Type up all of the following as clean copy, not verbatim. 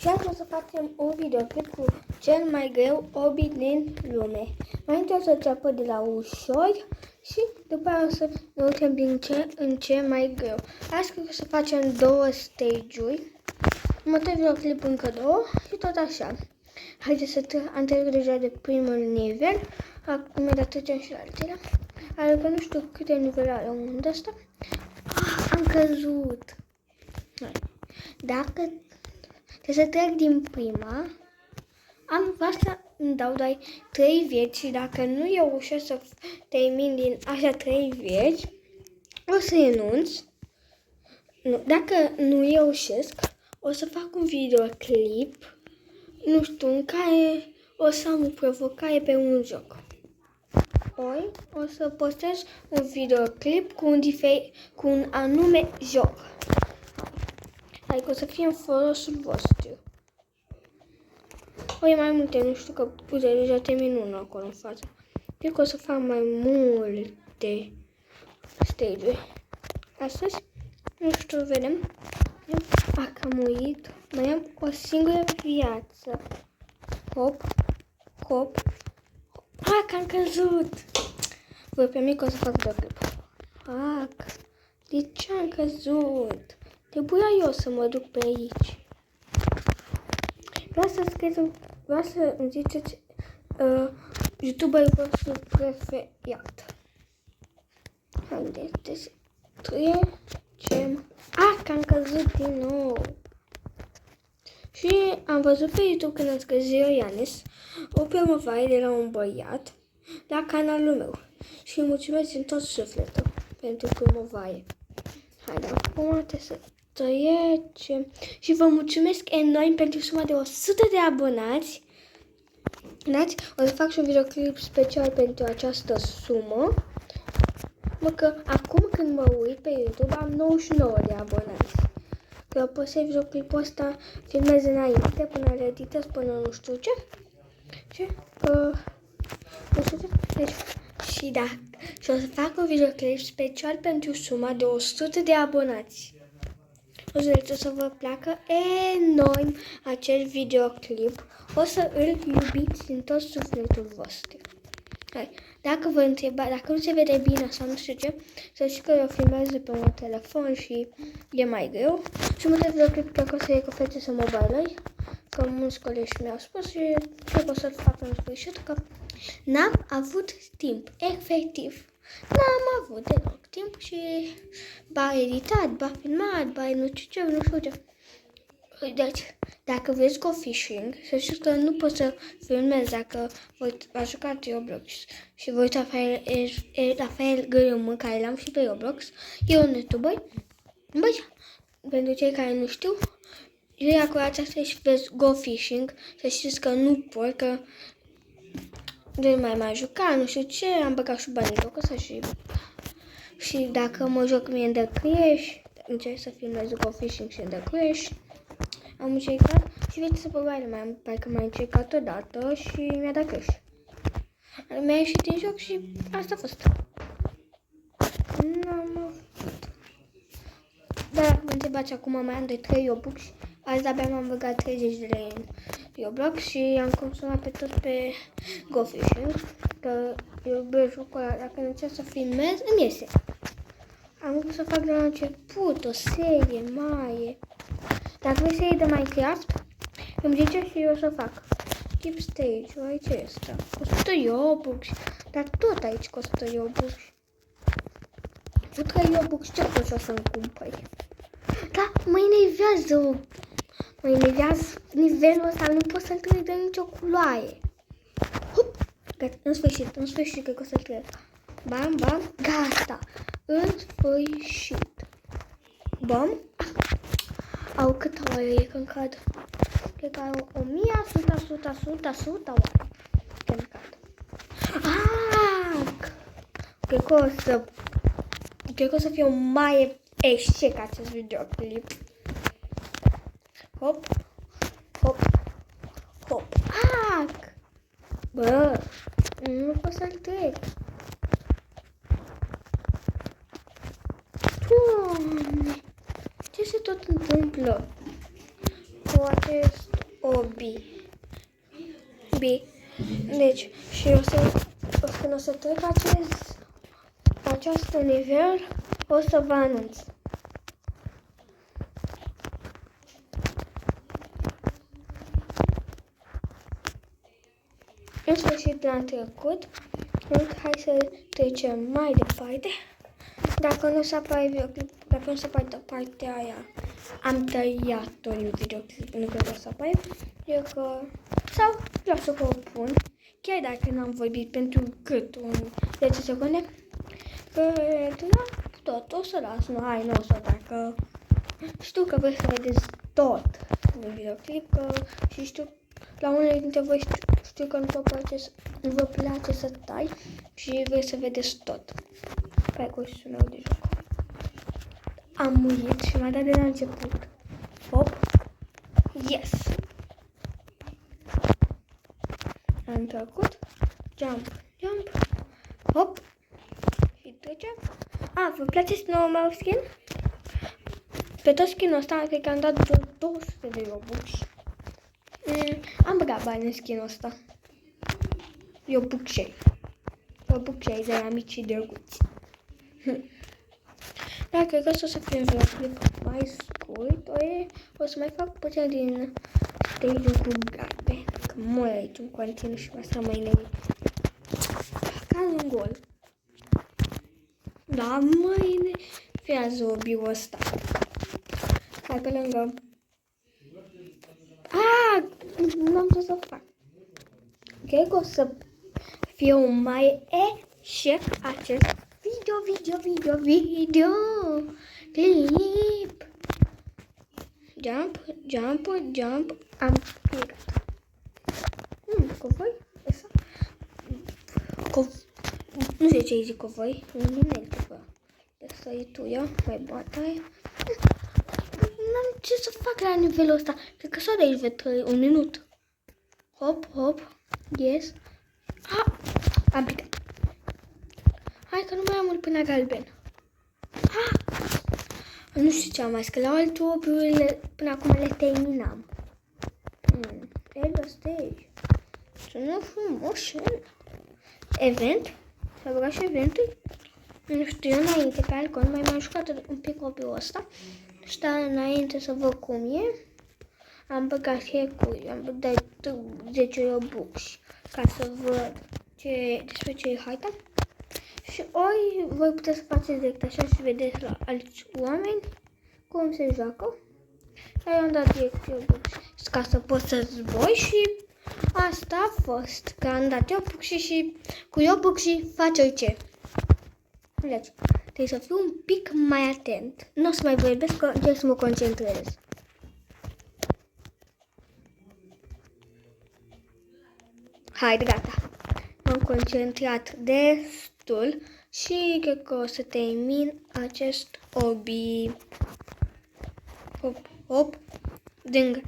Și azi o să facem un videoclip cu cel mai greu hobby din lume. Mai întâi o să înceapă de la ușor și după aia o să ne uităm din ce în ce mai greu. Azi cred că o să facem 2 stage-uri. Următorul videoclip încă 2 și tot așa. Haideți să am trecut deja de primul nivel. Acum imediat trecem și la altele. Adică nu știu câte nivele are unde ăsta. Am căzut. Dacă trebuie să trec din prima, vreau să îmi dau doar 3 vieți și dacă nu e ușor să termin din așa 3 vieți, o să renunț. Dacă nu reușesc, o să fac un videoclip, nu știu, în care o să am o provocare pe un joc. Ori o să postez un videoclip cu un anume joc. Adică o să fie în folosul vostru. Ori mai multe, nu știu că deja termin unul acolo în față. Cred că o să fac mai multe stage-uri. Astăzi, nu știu, vedem. Că am uit. Mai am o singură viață. Hop, hop. Că am căzut. Voi pe mine că o să fac videoclip. De ce am căzut? Trebuia eu să mă duc pe aici. Vreau să îmi ziceți YouTuberul vostru preferat. Haideți, trecem. Că am căzut din nou. Și am văzut pe YouTube când am scris Ioanis o promovare de la un băiat la canalul meu. Și îi mulțumesc din tot sufletul pentru promovare. Haide, acum trebuie să trecem. Și vă mulțumesc enorm pentru suma de 100 de abonați. O să fac și un videoclip special pentru această sumă. Că acum când mă uit pe YouTube am 99 de abonați. Că eu postez videoclipul ăsta, filmez înainte, până îl editez, până nu știu ce. Deci, și o să fac un videoclip special pentru suma de 100 de abonați. O să vă placă enorm acest videoclip. O să îl iubiți din tot sufletul vostru. Dacă vă întreba, dacă nu se vede bine sau nu știu ce, să știți că eu filmez de pe un telefon și e mai greu. Și multe videoclipuri cred că o să iei cu fete mobile-uri, că mulți colegi mi-au spus și cred că o să-l fac în sfârșit, că n-am avut timp, efectiv. N-am avut deloc timp și ba editat, ba filmat, ba nu știu ce. Deci, dacă vreți go fishing, să știți că nu pot să filmez dacă v-ați jucat Roblox și vă uitați la fel Gărâmă, care l-am și pe Roblox, e un youtuber. Băi, pentru cei care nu știu, eu acolo și vezi go fishing, să știți că nu pot, că nu mai juca, nu știu ce, am băgat și banii în jocul ăsta și dacă mă joc mie în The Crash, încerc să filmez go fishing și în The Crash. Am încercat și vedeți să probabil parcă mai încercat odată și mi-a dat crash. Mi-a ieșit din joc și asta a fost. N-am avut. Dar dacă mă întrebați acum mai am de 3 Robux. Azi abia m-am băgat 30 de lei în Roblox și am consumat pe tot pe Go Fishing. Că eu jocul ăla, dacă încerc să filmez, îmi iese. Am vrut să fac de la început o serie mare. Dacă vrei serie de Minecraft, îmi zice și eu să fac. Keep stage, aici este. Costă Robux, dar tot aici costă Robux. Cu 3 Robux ce poți să-mi cumpări? Dar mă enervează nivelul ăsta, nu pot să-l trec de nicio culoare. Hup! Gata, în sfârșit cred că o să-l trec. Bam, bam, gata! În sfârșit. Bam! Au cât oare e când cad? Cred că au 1000, 100 oare. Când cad. Cred că o să fie un mare eșec acest videoclip. Hop, hop, hop. Bă, nu pot să-l trec. Doamne, ce se tot întâmplă cu acest B. Deci, și când o să trec acest nivel, o să vă anunț. În sfârșit l-am trecut. Hai să trecem mai departe. Dacă nu se apare videoclip, dacă nu se apare partea aia, am tăiat-o în videoclip, nu cred că o să apare. Sau vreau să vă pun, chiar dacă n-am vorbit pentru cât 10 secunde, tot o să las, nu o să, dacă știu că vreți să vedeți tot în videoclip, și știu, la unele dintre voi știu că nu vă place să tai și vreți să vedeți tot. Pe cursul meu de joc. Am murit și m-a dat de la început. Hop. Yes. Am trecut. Jump. Hop. Și trecem. Vă place noul meu skin? Pe tot skin-ul ăsta, cred că am dat doar 200 de Robux. Am băgat bani în skin-ul ăsta. Robuxei de la mici drăguți. Dar cred că o să fie un videoclip mai scurt. O să mai fac puțin din stage-ul cu garbe. Că mă aici în continuu și asta mai nevit. Ca un gol. Da, mai enervează obiul ăsta. Hai pe lângă. N-am ce să fac. Cred că o să fie un mai eșec acest video clip. Jump. Am plecat. Covoi? Nu știu ce zic covoi. Nu zic covoi. Sărituia, mai bataie. N-am ce să fac la nivelul ăsta. Cred că s-a de aici văd un minut. Hop. Yes. Am plecat. Hai că nu mai am mult până galben. Nu știu ce am mai scris. La alte obiurile până acum le terminam. Elder stage. Sună frumos. Event. S-a băgat și eventul. Nu știu, eu înainte pe Alcon m-am jucat un pic obiul ăsta. Și înainte să văd cum e. Am băgat hack-uri, am dat 10 Robux ca să văd despre ce e haita. Și ori voi puteți să faceți direct așa și vedeți la alți oameni cum se joacă. Dar eu am dat direct Robux ca să pot să zboi și asta a fost. Că am dat Robux și cu Robux și faci orice. Deci, trebuie să fiu un pic mai atent. Nu o să mai vorbesc, că încerc să mă concentrez. Haide, gata. M-am concentrat destul și cred că o să termin acest hobby. Hop. Ding.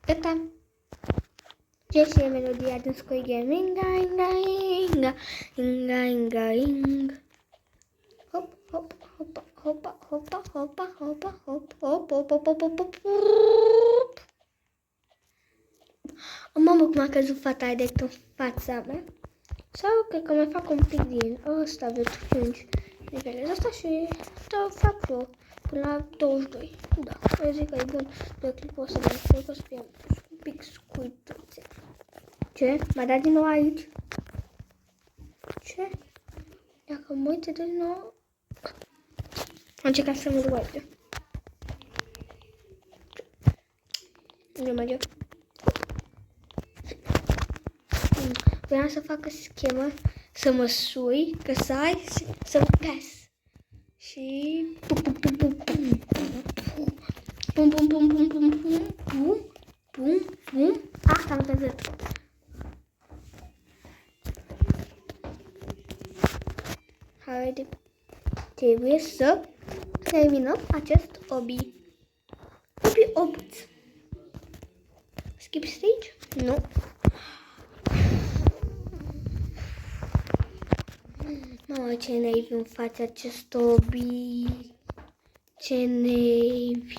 Gata. Ce și e melodia din Squid Game? Inga. Hop. Mamă, cum a căzut fata direct în fața mea. Sau cred că mai fac un pic din ăsta de 5 nivele ăsta și fac eu până la 22. Da, eu zic că e bun de clipul ăsta, dar cred că o să fie un pic scurtuțe. Ce? M-a dat din nou aici? Ce? Dacă mă uit din nou... Am încercat să mă duc aici. Nu merge. Vreau să fac o schemă, să măsui, că să ai, să gas. Și... Pum. Asta am văzut. Haide. Trebuie să terminăm acest hobby. Hobby 8. Skip stage? Nu. Vai, ce naivi în fața acestor obii. Ce naivi.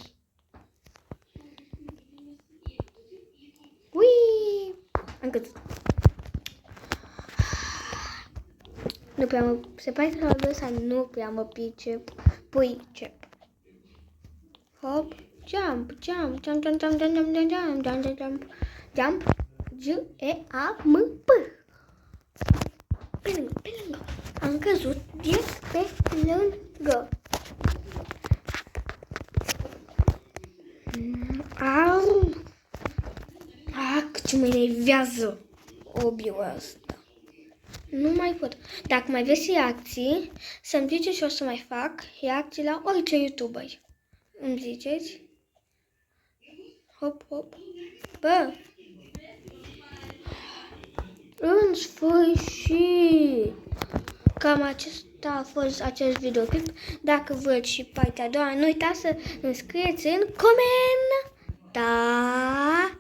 Ui! Am căzut. Nu prea mă... Se pare că la ăsta nu prea mă pricep. Hop. Jump. Jump. J-E-A-M-P. Pe lângă. Am căzut direct pe lângă. Au! Ce mă enervează obiul ăsta. Nu mai pot. Dacă mai vreți reacții, să-mi ziceți și o să mai fac reacții la orice YouTuber. Îmi ziceți? Hop. Bă! În sfârșit! Cam acesta a fost acest videoclip. Dacă vreți și partea a doua, nu uitați să îmi scrieți în comentarii.